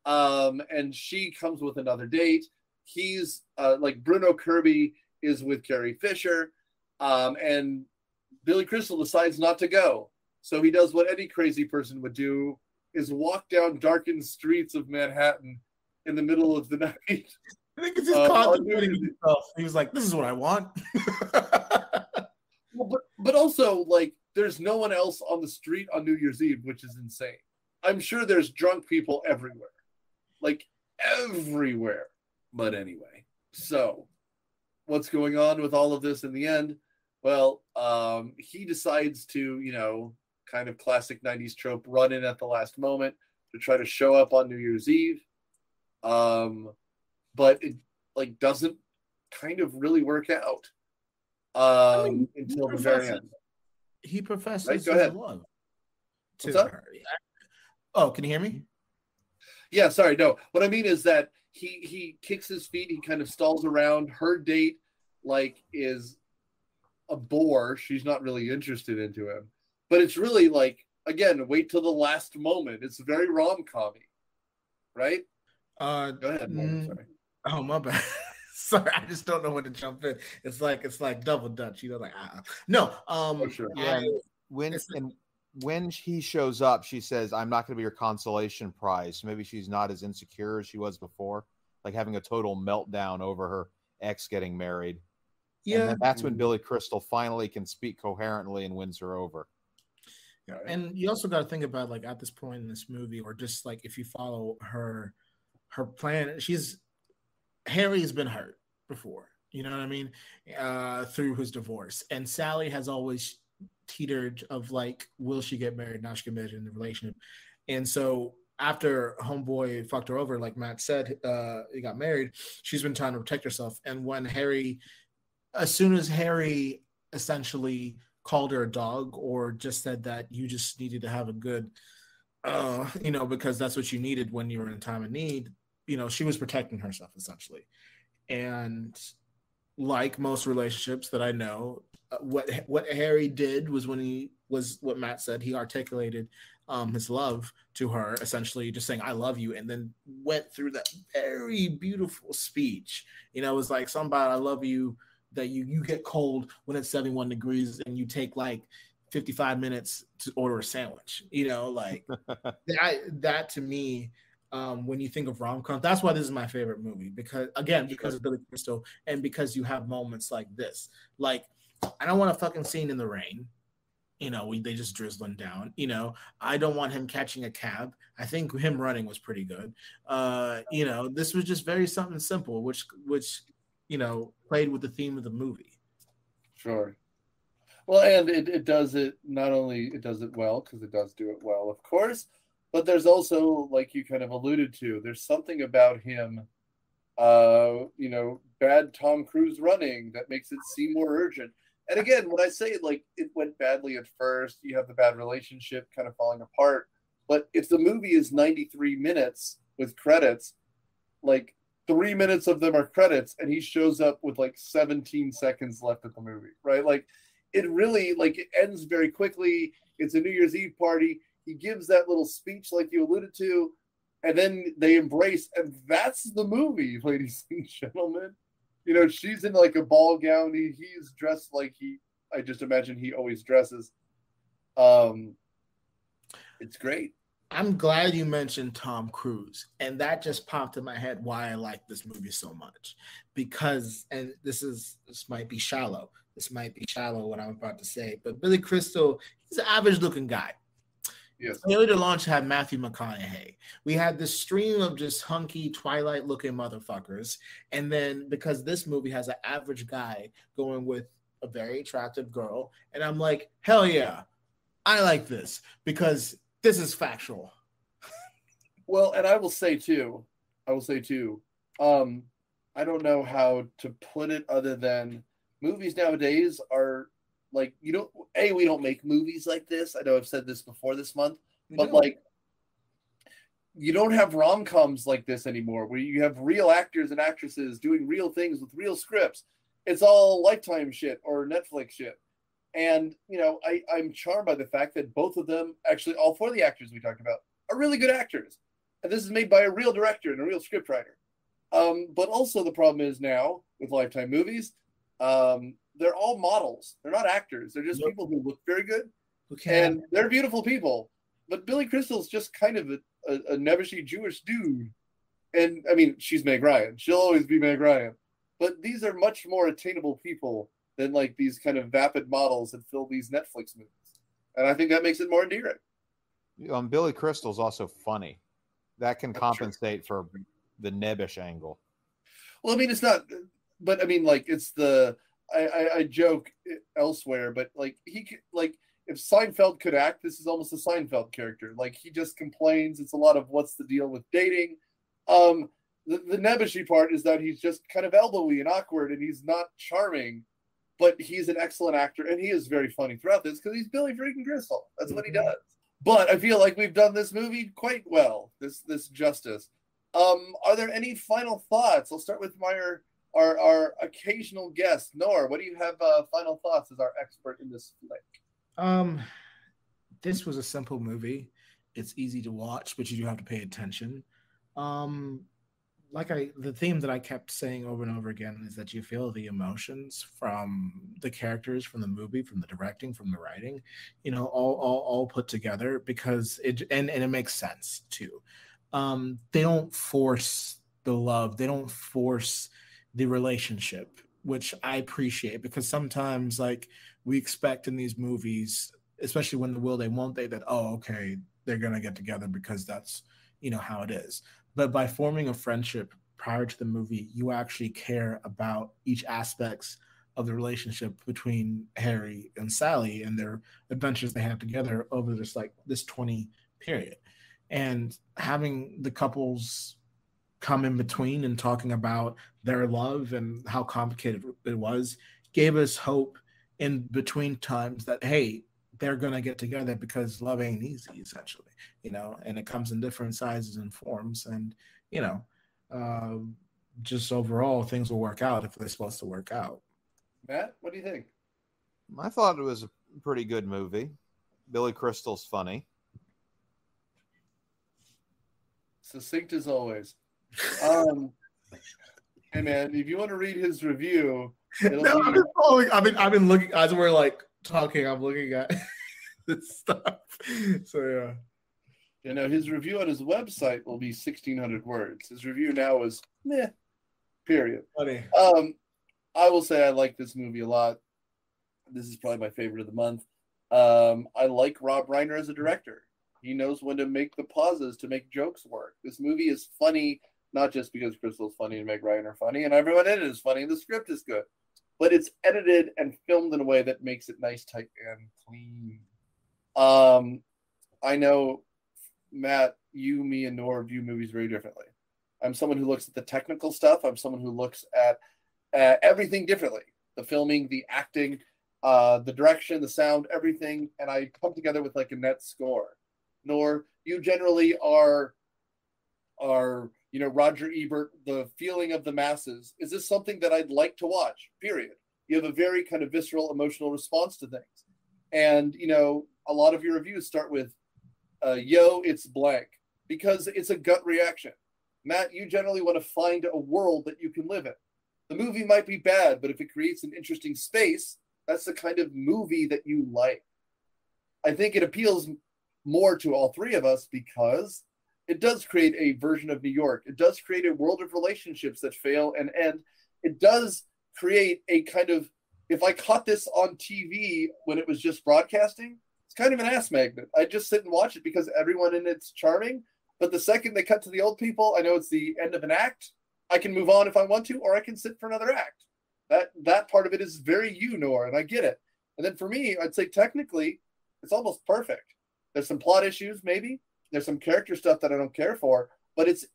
And she comes with another date. He's like Bruno Kirby is with Carrie Fisher. And Billy Crystal decides not to go. So he does what any crazy person would do, is walk down darkened streets of Manhattan in the middle of the night. I think it's just contemplating himself. He was like, this is what I want. Well, but also, like, there's no one else on the street on New Year's Eve, which is insane. I'm sure there's drunk people everywhere. Like, everywhere. But anyway, so what's going on with all of this in the end? Well, he decides to, you know, kind of classic 90s trope, run in at the last moment to try to show up on New Year's Eve. But it like doesn't kind of really work out until the very end. He professes Right? Go his ahead. love to What's up? her. Oh, can you hear me? Yeah, sorry, no. What I mean is that he kicks his feet, he kind of stalls around. Her date like is a bore. She's not really interested into him. But it's really like, again, wait till the last moment. It's very rom-com-y. Right? Go ahead, sorry. Oh, my bad. Sorry, I just don't know when to jump in. It's like double dutch, you know, like no. Oh, sure. Yeah, when he shows up, she says, "I'm not going to be your consolation prize." Maybe she's not as insecure as she was before, like having a total meltdown over her ex getting married. Yeah, and that's when Billy Crystal finally can speak coherently and wins her over. Yeah, and you also got to think about like at this point in this movie, or just like if you follow her plan, Harry's been hurt before, you know what I mean, through his divorce, and Sally has always teetered of like, will she get married? Now she get married in the relationship, and so after homeboy fucked her over, like Matt said, he got married. She's been trying to protect herself, and when as soon as Harry essentially called her a dog, or just said that you just needed to have a good, you know, because that's what you needed when you were in time of need. You know, she was protecting herself essentially. And like most relationships that I know, what Harry did was when he was what Matt said, he articulated his love to her, essentially just saying, I love you. And then went through that very beautiful speech. You know, it was like somebody, I love you, that you get cold when it's 71 degrees and you take like 55 minutes to order a sandwich, you know, like that to me, when you think of rom-com, that's why this is my favorite movie, because of Billy Crystal, and because you have moments like this. Like, I don't want a fucking scene in the rain, you know, they just drizzling down, you know. I don't want him catching a cab. I think him running was pretty good. You know, this was just very something simple, which you know, played with the theme of the movie. Sure. Well, and it does it, not only it does it well, because it does do it well, of course, but there's also, like you kind of alluded to, there's something about him, you know, bad Tom Cruise running that makes it seem more urgent. And again, when I say like it went badly at first, you have the bad relationship kind of falling apart. But if the movie is 93 minutes with credits, like 3 minutes of them are credits, and he shows up with like 17 seconds left of the movie, right? Like, it really, like, it ends very quickly. It's a New Year's Eve party. He gives that little speech like you alluded to, and then they embrace, and that's the movie, ladies and gentlemen. You know, she's in like a ball gown. He's dressed like I just imagine he always dresses. It's great. I'm glad you mentioned Tom Cruise, and that just popped in my head why I like this movie so much. Because, and this might be shallow. This might be shallow what I'm about to say, but Billy Crystal, he's an average-looking guy. Yes. Failure to Launch had Matthew McConaughey. We had this stream of just hunky Twilight-looking motherfuckers, and then because this movie has an average guy going with a very attractive girl, and I'm like, hell yeah, I like this because this is factual. Well, and I will say too, I don't know how to put it other than movies nowadays are like, we don't make movies like this. I know I've said this before this month, but like, you don't have rom-coms like this anymore, where you have real actors and actresses doing real things with real scripts. It's all Lifetime shit or Netflix shit. And, you know, I'm charmed by the fact that both of them, actually all four of the actors we talked about, are really good actors. And this is made by a real director and a real scriptwriter. But also the problem is now, with Lifetime movies, they're all models. They're not actors. They're just people who look very good. And they're beautiful people. But Billy Crystal's just kind of a nebbishy Jewish dude. And, I mean, she's Meg Ryan. She'll always be Meg Ryan. But these are much more attainable people than like these kind of vapid models that fill these Netflix movies. And I think that makes it more endearing. Billy Crystal's also funny. That can That's compensate for the nebbish angle. Well, I mean, it's not, but I mean, like, it's the, I joke elsewhere, but like, if Seinfeld could act, this is almost a Seinfeld character. Like, he just complains. It's a lot of what's the deal with dating. The nebbishy part is that he's just kind of elbowy and awkward, and he's not charming, but he's an excellent actor, and he is very funny throughout this because he's Billy freaking Crystal. That's what he does. But I feel like we've done this movie quite well, this justice. Are there any final thoughts? I'll start with our occasional guest, Nora. What do you have final thoughts as our expert in this flick? This was a simple movie. It's easy to watch, but you do have to pay attention. The theme that I kept saying over and over again is that you feel the emotions from the characters, from the movie, from the directing, from the writing, all put together, because it makes sense too. They don't force the love. They don't force the relationship, which I appreciate, because sometimes, like, we expect in these movies, especially when the will they won't they, that, oh, okay, they're going to get together because that's, how it is. But by forming a friendship prior to the movie, you actually care about each aspects of the relationship between Harry and Sally and their adventures they have together over this 20 period. And having the couples come in between and talking about their love and how complicated it was gave us hope in between times that, hey, they're going to get together, because love ain't easy, essentially, and it comes in different sizes and forms. And, just overall, things will work out if they're supposed to work out. Matt, what do you think? I thought it was a pretty good movie. Billy Crystal's funny. Succinct as always. Hey man, if you want to read his review, I've been looking as we're like talking. I'm looking at this stuff. So yeah. His review on his website will be 1,600 words. His review now is meh. Period. Funny. I will say I like this movie a lot. This is probably my favorite of the month. I like Rob Reiner as a director. He knows when to make the pauses to make jokes work. This movie is funny, not just because Crystal's funny and Meg Reiner funny, and everyone in it is funny, and the script is good, but it's edited and filmed in a way that makes it nice, tight, and clean. I know, Matt, you, me, and Nora view movies very differently. I'm someone who looks at the technical stuff. I'm someone who looks at everything differently. The filming, the acting, the direction, the sound, everything, and I come together with like a net score. Nor you generally are Roger Ebert, the feeling of the masses. Is this something that I'd like to watch? Period. You have a very kind of visceral, emotional response to things. And, a lot of your reviews start with, yo, it's blank, because it's a gut reaction. Matt, you generally want to find a world that you can live in. The movie might be bad, but if it creates an interesting space, that's the kind of movie that you like. I think it appeals more to all three of us because it does create a version of New York. It does create a world of relationships that fail and end. It does create a kind of, if I caught this on TV when it was just broadcasting, it's kind of an ass magnet. I just sit and watch it because everyone in it's charming. But the second they cut to the old people, I know it's the end of an act. I can move on if I want to, or I can sit for another act. That part of it is very you, Nora, and I get it. And then for me, I'd say technically, it's almost perfect. There's some plot issues, maybe. There's some character stuff that I don't care for, but it's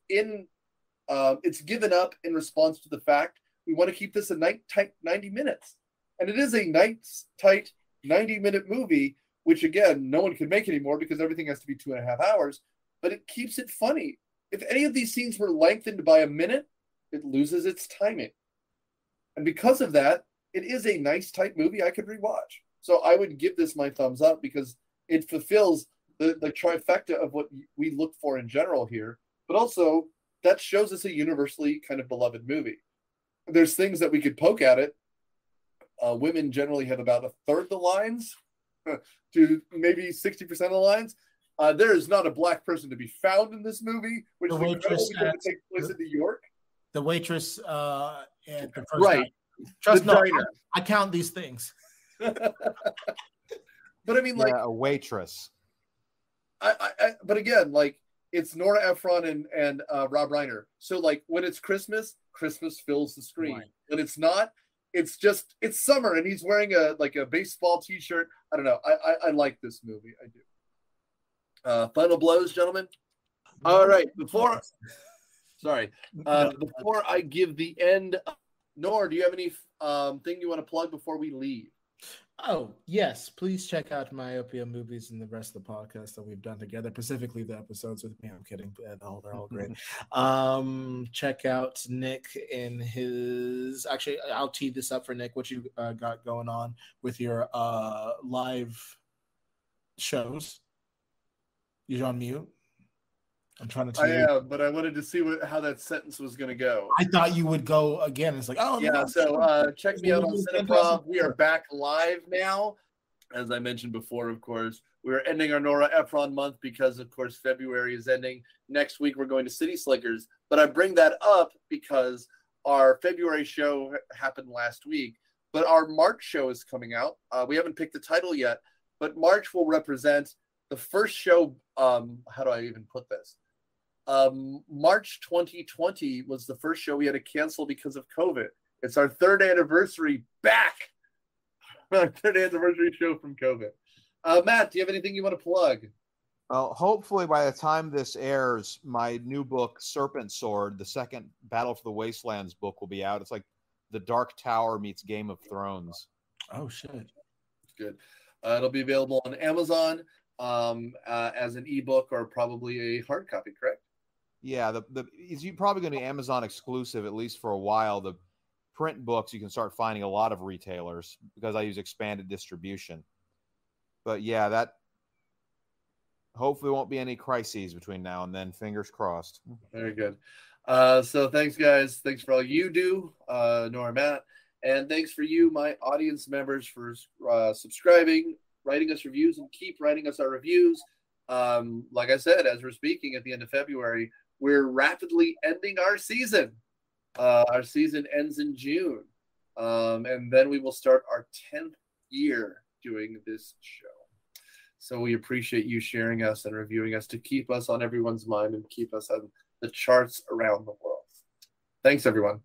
given up in response to the fact we want to keep this a tight 90 minutes. And it is a nice, tight 90-minute movie, which, again, no one can make anymore because everything has to be 2.5 hours, but it keeps it funny. If any of these scenes were lengthened by a minute, it loses its timing. And because of that, it is a nice, tight movie I could rewatch. So I would give this my thumbs up because it fulfills the trifecta of what we look for in general here, but also that shows us a universally kind of beloved movie. There's things that we could poke at it. Women generally have about a third of the lines to maybe 60% of the lines. There is not a black person to be found in this movie, which is incredible because it takes place in New York. The waitress at the first right. Trust no, I count these things. But I mean, like a waitress. but again, like it's Nora Ephron and Rob Reiner. So like when it's Christmas, Christmas fills the screen. Right. When it's not, it's summer and he's wearing a baseball t-shirt. I don't know. I like this movie. I do. Final blows, gentlemen. All right. Before I give the end, Nora, do you have any thing you want to plug before we leave? Oh, yes. Please check out Myopia movies and the rest of the podcast that we've done together, specifically the episodes with me. I'm kidding. They're all great. Check out Nick in his... Actually, I'll tee this up for Nick, what you got going on with your live shows. You're on mute. I'm trying to. I am, but I wanted to see how that sentence was going to go. I thought you would go again. It's like, oh yeah. So check me out on Cineprov. We are back live now, as I mentioned before. Of course, we're ending our Nora Ephron month because, of course, February is ending. Next week we're going to City Slickers, but I bring that up because our February show happened last week, but our March show is coming out. We haven't picked the title yet, but March will represent the first show. How do I even put this? March 2020 was the first show we had to cancel because of COVID. It's our third anniversary back. Our third anniversary show from COVID. Matt, do you have anything you want to plug? Well, hopefully by the time this airs, my new book, Serpent Sword, the second Battle for the Wastelands book will be out. It's like The Dark Tower meets Game of Thrones. Oh, shit. Good. It'll be available on Amazon as an ebook or probably a hard copy, correct? Yeah, you're probably going to be Amazon exclusive, at least for a while. The print books, you can start finding a lot of retailers because I use expanded distribution. But yeah, that hopefully won't be any crises between now and then. Fingers crossed. Very good. So thanks, guys. Thanks for all you do, Nora, Matt. And thanks for you, my audience members, for subscribing, writing us reviews, and keep writing us our reviews. Like I said, as we're speaking at the end of February, we're rapidly ending our season. Our season ends in June. And then we will start our 10th year doing this show. So we appreciate you sharing us and reviewing us to keep us on everyone's mind and keep us on the charts around the world. Thanks, everyone.